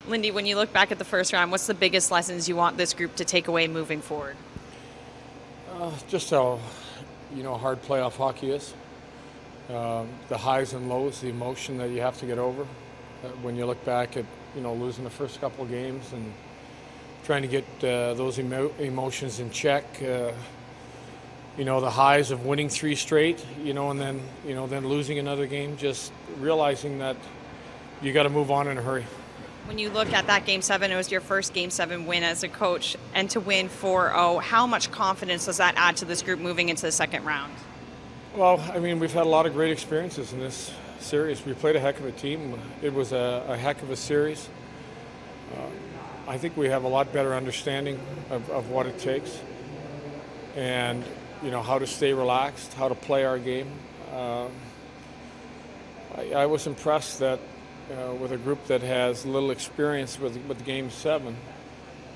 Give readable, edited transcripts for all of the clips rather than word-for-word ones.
Lindy, when you look back at the first round, what's the biggest lessons you want this group to take away moving forward? Just how, hard playoff hockey is. The highs and lows, the emotion that you have to get over. When you look back at, losing the first couple of games and trying to get those emotions in check. The highs of winning 3 straight, and then losing another game, just realizing that you got to move on in a hurry. When you look at that Game 7, it was your first Game 7 win as a coach, and to win 4-0, how much confidence does that add to this group moving into the second round? Well, we've had a lot of great experiences in this series. We played a heck of a team. It was a heck of a series. I think we have a lot better understanding of what it takes and, how to stay relaxed, how to play our game. I was impressed that with a group that has little experience with Game 7,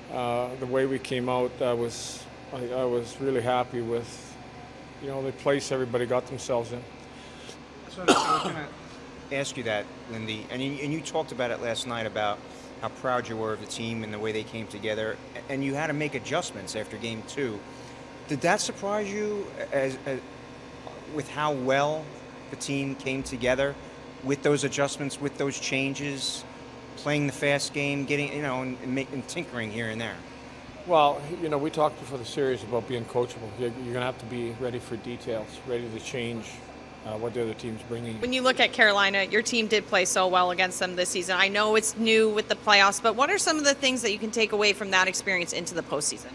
the way we came out, I was really happy with, the place everybody got themselves in. So I was going to ask you that, Lindy, and you talked about it last night about how proud you were of the team and the way they came together, and you had to make adjustments after Game 2. Did that surprise you with how well the team came together with those adjustments, with those changes, playing the fast game, getting, and tinkering here and there? Well, we talked before the series about being coachable. You're going to have to be ready for details, ready to change what the other team's bringing. When you look at Carolina, your team did play so well against them this season. I know it's new with the playoffs, but what are some of the things that you can take away from that experience into the postseason?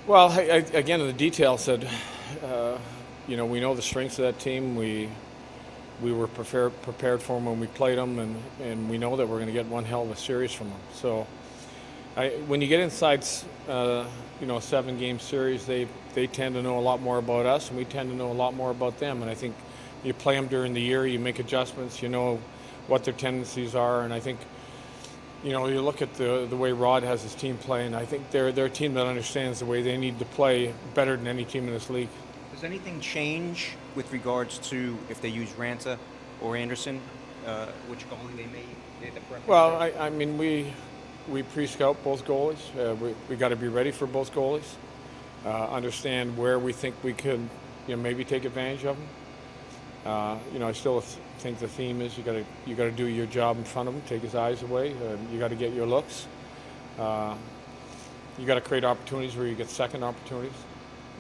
Well, again, the details said, we know the strengths of that team. We were prepared for them when we played them, and we know that we're going to get one hell of a series from them. So when you get inside, a 7-game series, they tend to know a lot more about us, and we tend to know a lot more about them. And I think you play them during the year, you make adjustments, you know what their tendencies are, and I think, you look at the way Rod has his team playing. I think they're a team that understands the way they need to play better than any team in this league. Does anything change with regards to if they use Ranta or Anderson, which goalie they may the preference? Well, we pre-scout both goalies. We got to be ready for both goalies. Understand where we think we could, maybe take advantage of them. I still think the theme is you got to do your job in front of him, take his eyes away. You got to get your looks. You got to create opportunities where you get second opportunities.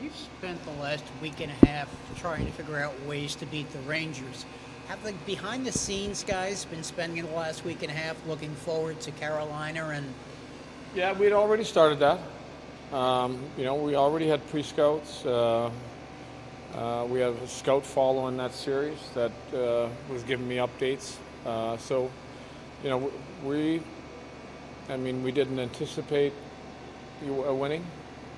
You've spent the last week and a half trying to figure out ways to beat the Rangers. Have the behind-the-scenes guys been spending the last week and a half looking forward to Carolina? And yeah, we'd already started that. We already had pre-scouts. We have a scout following that series that was giving me updates. We didn't anticipate winning,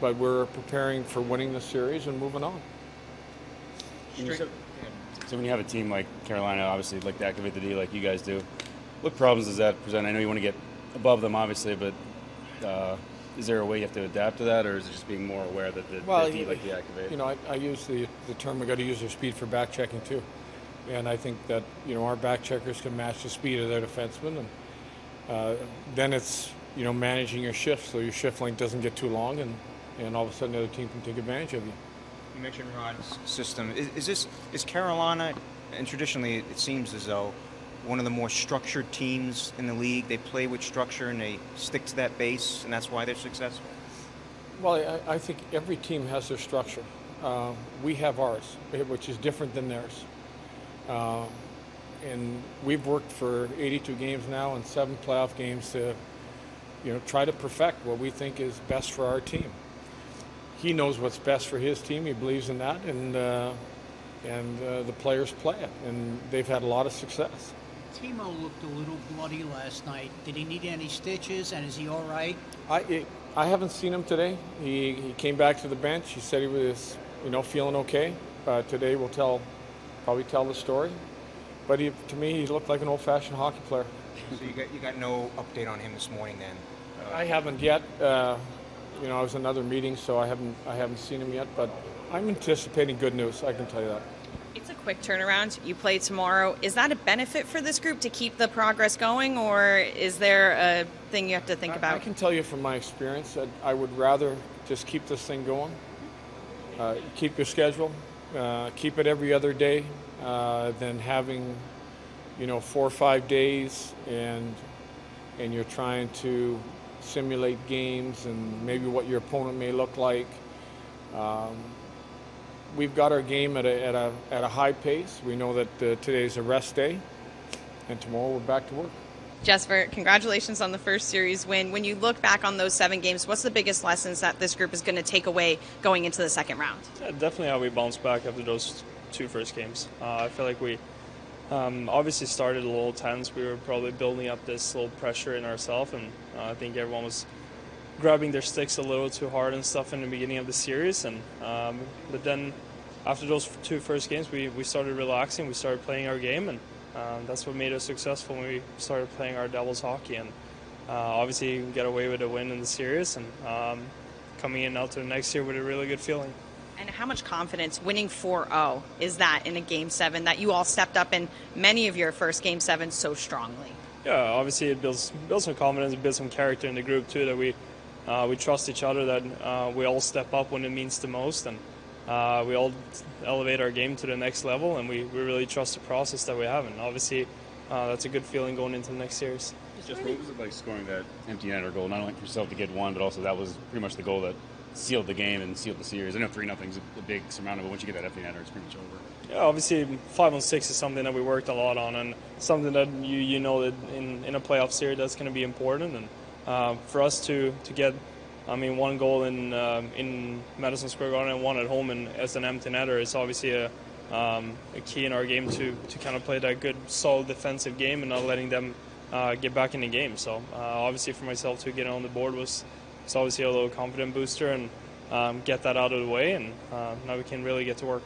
but we're preparing for winning the series and moving on. So when you have a team like Carolina, obviously, like to activate the D like you guys do, what problems does that present? I know you want to get above them, obviously, but is there a way you have to adapt to that, or is it just being more aware that the D like to activate? I use the term we got to use their speed for back checking too, and I think that our back checkers can match the speed of their defensemen, and then it's managing your shift so your shift length doesn't get too long, and all of a sudden the other team can take advantage of you. You mentioned Rod's system. Is Carolina, and traditionally it seems as though one of the more structured teams in the league? They play with structure and they stick to that base, and that's why they're successful? Well, I think every team has their structure. We have ours, which is different than theirs. And we've worked for 82 games now and 7 playoff games to try to perfect what we think is best for our team. He knows what's best for his team. He believes in that, and the players play it, and they've had a lot of success. Timo looked a little bloody last night. Did he need any stitches, and is he all right? I haven't seen him today. He came back to the bench. He said he was feeling okay. Today we'll probably tell the story. But to me, he looked like an old-fashioned hockey player. So you got no update on him this morning then? I haven't yet. I was in another meeting, so I haven't seen him yet. But I'm anticipating good news. I can tell you that. It's a quick turnaround. You play tomorrow. Is that a benefit for this group to keep the progress going, or is there a thing you have to think about? I can tell you from my experience that I would rather just keep this thing going, keep your schedule, keep it every other day, than having, 4 or 5 days and you're trying to simulate games and maybe what your opponent may look like. We've got our game at a high pace. We know that today's a rest day, and tomorrow we're back to work. Jesper, congratulations on the first series win. When you look back on those 7 games, what's the biggest lessons that this group is going to take away going into the second round? Yeah, definitely how we bounced back after those 2 first games. I feel like we obviously started a little tense. We were probably building up this little pressure in ourselves, and I think everyone was grabbing their sticks a little too hard and stuff in the beginning of the series. And but then after those 2 first games, we started relaxing. We started playing our game, and that's what made us successful when we started playing our Devils hockey. And obviously, you can get away with a win in the series, and coming in now to the next year with a really good feeling. And how much confidence winning 4-0 is that in a Game 7 that you all stepped up in many of your first Game 7s so strongly? Yeah, obviously it builds some confidence, it builds some character in the group too, that we trust each other, that we all step up when it means the most, and we all elevate our game to the next level, and we really trust the process that we have. And obviously that's a good feeling going into the next series. Just what was it like scoring that empty netter goal? Not only for yourself to get one, but also that was pretty much the goal that sealed the game and sealed the series. I know 3-0 is a big surrounding, but once you get that empty netter, it's pretty much over. Yeah, obviously 5-on-6 is something that we worked a lot on, and something that you know that in a playoff series that's going to be important. And for us to get, one goal in Madison Square Garden and one at home and as an empty netter is obviously a key in our game to kind of play that good, solid defensive game and not letting them get back in the game. So obviously for myself to get on the board was obviously a little confident booster, and get that out of the way, and now we can really get to work.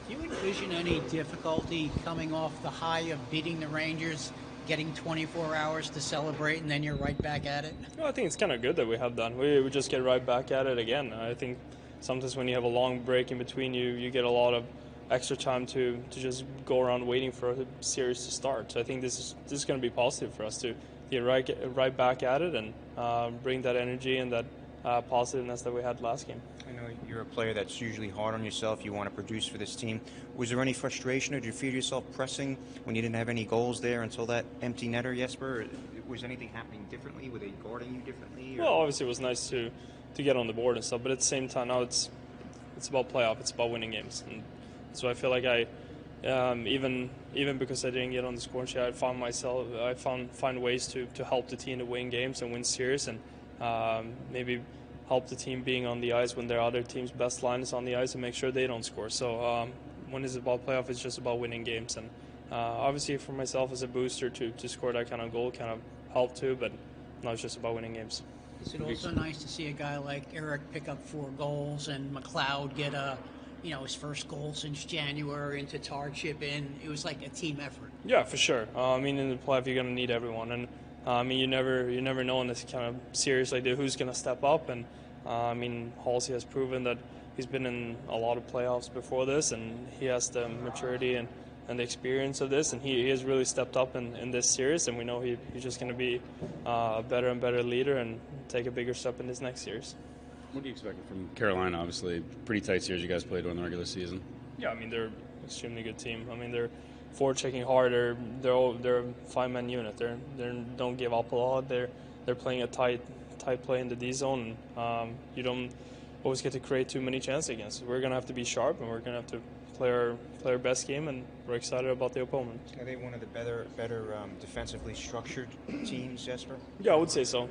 Do you envision any difficulty coming off the high of beating the Rangers, getting 24 hours to celebrate, and then you're right back at it? Well, I think it's kind of good that we have done. We just get right back at it again. I think sometimes when you have a long break in between, you get a lot of extra time to just go around waiting for a series to start. So I think this is going to be positive for us to get right back at it and bring that energy and that positiveness that we had last game. I know you're a player that's usually hard on yourself. You want to produce for this team. Was there any frustration, or did you feel yourself pressing when you didn't have any goals there until that empty netter, Jesper? Was anything happening differently? Were they guarding you differently? Or? Well, obviously it was nice to get on the board and stuff, but at the same time now it's about playoff. It's about winning games, and so I feel like I. Even because I didn't get on the scoring sheet, I find ways to help the team to win games and win series, and maybe help the team being on the ice when their other team's best line is on the ice and make sure they don't score. So when it's about playoff, it's just about winning games, and obviously for myself as a booster to score that kind of goal kind of helped too, but now it's just about winning games. Is it also nice to see a guy like Eric pick up 4 goals and McLeod get his first goal since January, and Tatar chip in? It was like a team effort. Yeah, for sure. In the playoff, you're going to need everyone, and you never know in this kind of series like this who's going to step up. And Halsey has proven that he's been in a lot of playoffs before this, and he has the maturity and the experience of this, and he has really stepped up in this series, and we know he's just going to be a better and better leader and take a bigger step in this next series. What do you expect from Carolina? Obviously, pretty tight series you guys played during the regular season. Yeah, they're an extremely good team. They're forward-checking hard. They're a 5-man unit. They don't give up a lot. They're playing a tight play in the D zone. You don't always get to create too many chances against. We're gonna have to be sharp, and we're gonna have to play our best game, and we're excited about the opponent. Are they one of the better defensively structured teams, Jesper? Yeah, I would say so.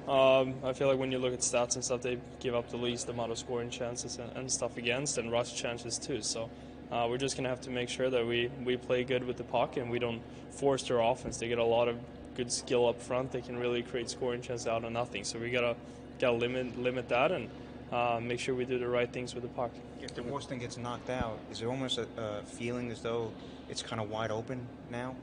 I feel like when you look at stats and stuff, they give up the least amount of scoring chances and stuff against, and rush chances too. So we're just going to have to make sure that we play good with the puck and we don't force their offense. They get a lot of good skill up front. They can really create scoring chances out of nothing. So we gotta limit that and make sure we do the right things with the puck. If the Boston gets knocked out, is there almost a feeling as though it's kind of wide open now?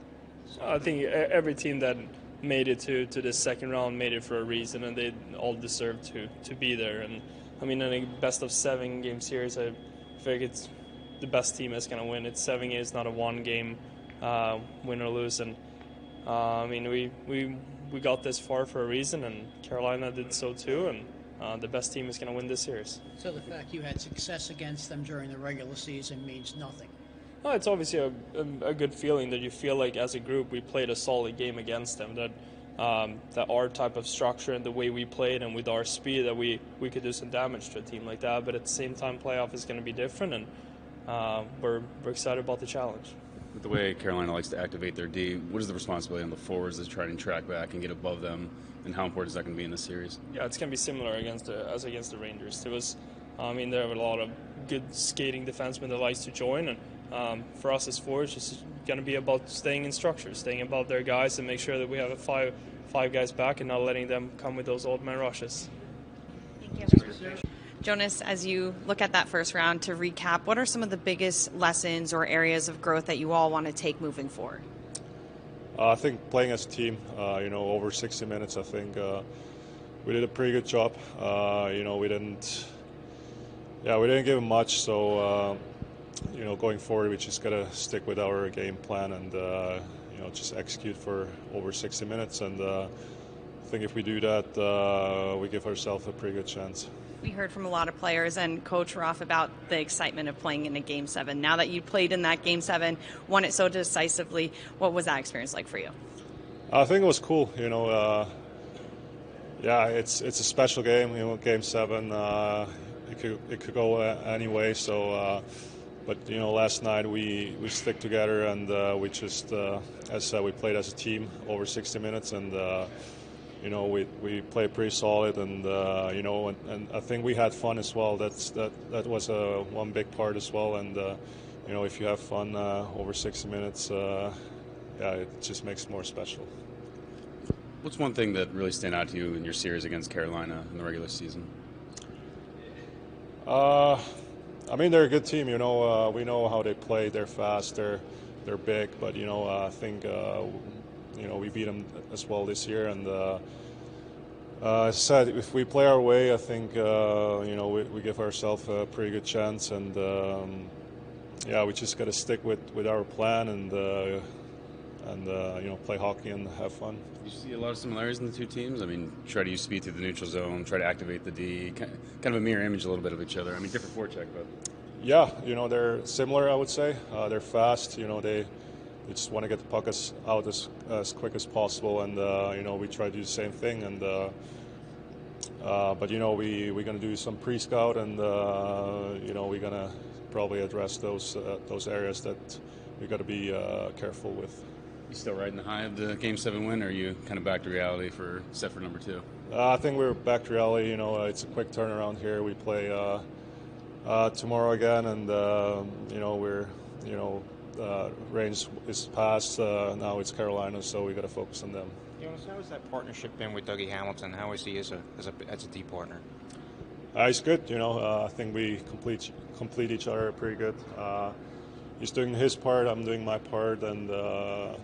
I think every team that made it to this second round made it for a reason, and they all deserve to be there. And in a best of 7 game series, I feel like the best team is going to win. It's 7 games, not a one-game win or lose. And I mean, we got this far for a reason, and Carolina did so too. And the best team is going to win this series. So the fact you had success against them during the regular season means nothing. No, it's obviously a good feeling that you feel like as a group we played a solid game against them. That our type of structure and the way we played and with our speed that we could do some damage to a team like that. But at the same time, playoff is going to be different, and we're excited about the challenge. With the way Carolina likes to activate their D, what is the responsibility on the forwards to try and track back and get above them, and how important is that going to be in this series? Yeah, it's going to be similar as against the Rangers. There was, there were a lot of good skating defensemen that likes to join, and for us as forwards, it's going to be about staying in structure, staying above their guys, and make sure that we have five guys back and not letting them come with those old man rushes. Thank you. Jonas, as you look at that first round, to recap, what are some of the biggest lessons or areas of growth that you all want to take moving forward? I think playing as a team, over 60 minutes, I think we did a pretty good job. We didn't give them much. So, going forward, we just got to stick with our game plan and, just execute for over 60 minutes. And I think if we do that, we give ourselves a pretty good chance. We heard from a lot of players and Coach Ruff about the excitement of playing in a Game 7. Now that you played in that Game 7, won it so decisively, what was that experience like for you? I think it was cool. It's a special game. Game 7. It could go any way. So, but last night we stick together and we just, as I said, we played as a team over 60 minutes and. We played pretty solid, and and I think we had fun as well. That was one big part as well. And if you have fun over 60 minutes, it just makes it more special. What's one thing that really stand out to you in your series against Carolina in the regular season? They're a good team. We know how they play. They're fast. They're big. But I think. We beat them as well this year, and as I said, if we play our way, I think we give ourselves a pretty good chance, and we just got to stick with our plan and play hockey and have fun. You see a lot of similarities in the two teams. Try to use speed through the neutral zone, try to activate the D, kind of a mirror image a little bit of each other. Different forecheck, but yeah, they're similar. I would say they're fast. They just want to get the puck out as quick as possible, and we try to do the same thing. And but we're going to do some pre-scout, and we're going to probably address those areas that we got to be careful with. You still riding the high of the Game 7 win, or are you kind of back to reality except for number 2? I think we're back to reality. It's a quick turnaround here. We play tomorrow again, and we're range is past. Now it's Carolina, so we got to focus on them. Jonas, how has that partnership been with Dougie Hamilton? How is he as a D partner? He's good. I think we complete each other pretty good. He's doing his part. I'm doing my part, and I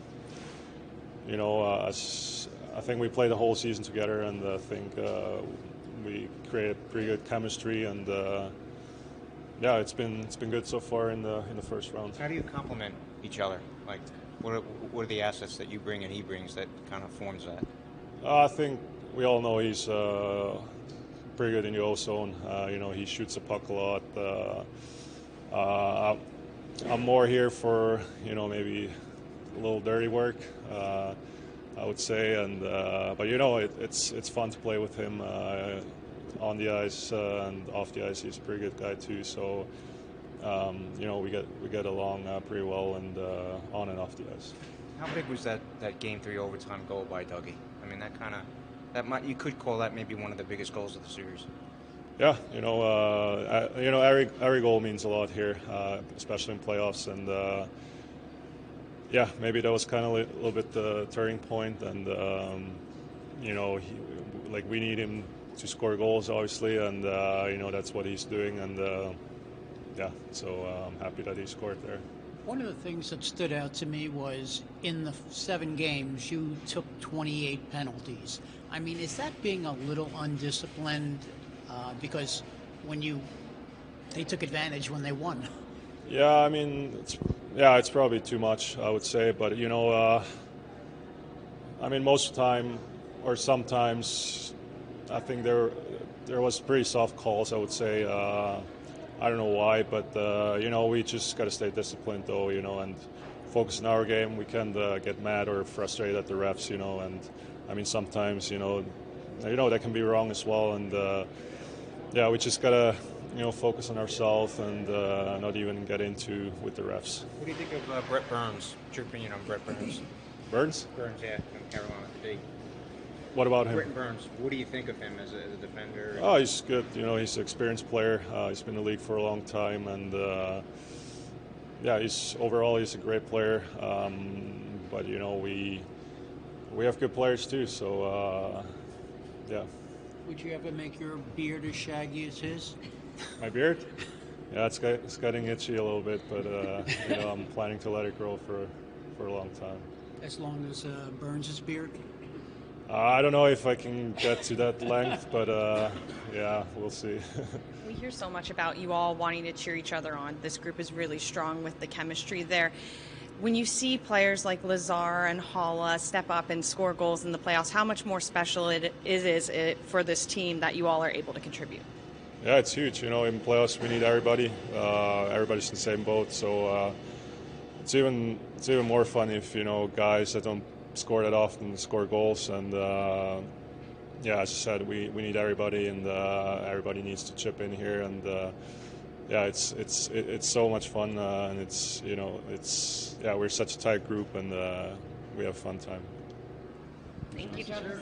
think we played the whole season together, and I think we created pretty good chemistry, and it's been good so far in the first round. How do you complement each other? Like, what are the assets that you bring and he brings that kind of forms that? I think we all know he's pretty good in the O zone. He shoots the puck a lot. I'm more here for maybe a little dirty work, I would say, and but it's fun to play with him on the ice and off the ice. He's a pretty good guy too. So we get along pretty well, and on and off the ice. How big was that Game 3 overtime goal by Dougie? You could call that maybe one of the biggest goals of the series. Yeah, every goal means a lot here, especially in playoffs, and maybe that was kind of a little bit the turning point, and we need him to score goals, obviously, and that's what he's doing, and so I'm happy that he scored there. One of the things that stood out to me was in the 7 games you took 28 penalties. Is that being a little undisciplined? Because they took advantage when they won. Yeah, I mean, it's probably too much, I would say. But I mean, most of the time, or sometimes, I think there was pretty soft calls, I would say. I don't know why, but we just got to stay disciplined, though, and focus on our game. We can't get mad or frustrated at the refs, and I mean, sometimes, that can be wrong as well, and we just gotta focus on ourselves and not even get into with the refs. What do you think of Brett Burns? What's your opinion on Brett Burns? Burns? Burns, yeah, from Carolina today. What about him? Brett Burns. What do you think of him as a defender? Oh, he's good. He's an experienced player. He's been in the league for a long time, and he's a great player. But we have good players too. So yeah. Would you ever make your beard as shaggy as his? My beard? Yeah, it's getting itchy a little bit, but I'm planning to let it grow for a long time. As long as Burns' beard? I don't know if I can get to that length, but we'll see. We hear so much about you all wanting to cheer each other on. This group is really strong with the chemistry there. When you see players like Lazar and Halla step up and score goals in the playoffs, how much more special is it for this team that you all are able to contribute? Yeah, it's huge. In playoffs we need everybody. Everybody's in the same boat, so it's even more fun if guys that don't score that often score goals. And as I said, we need everybody, and everybody needs to chip in here. And it's so much fun, and we're such a tight group, and we have a fun time. Thank you, Jonas.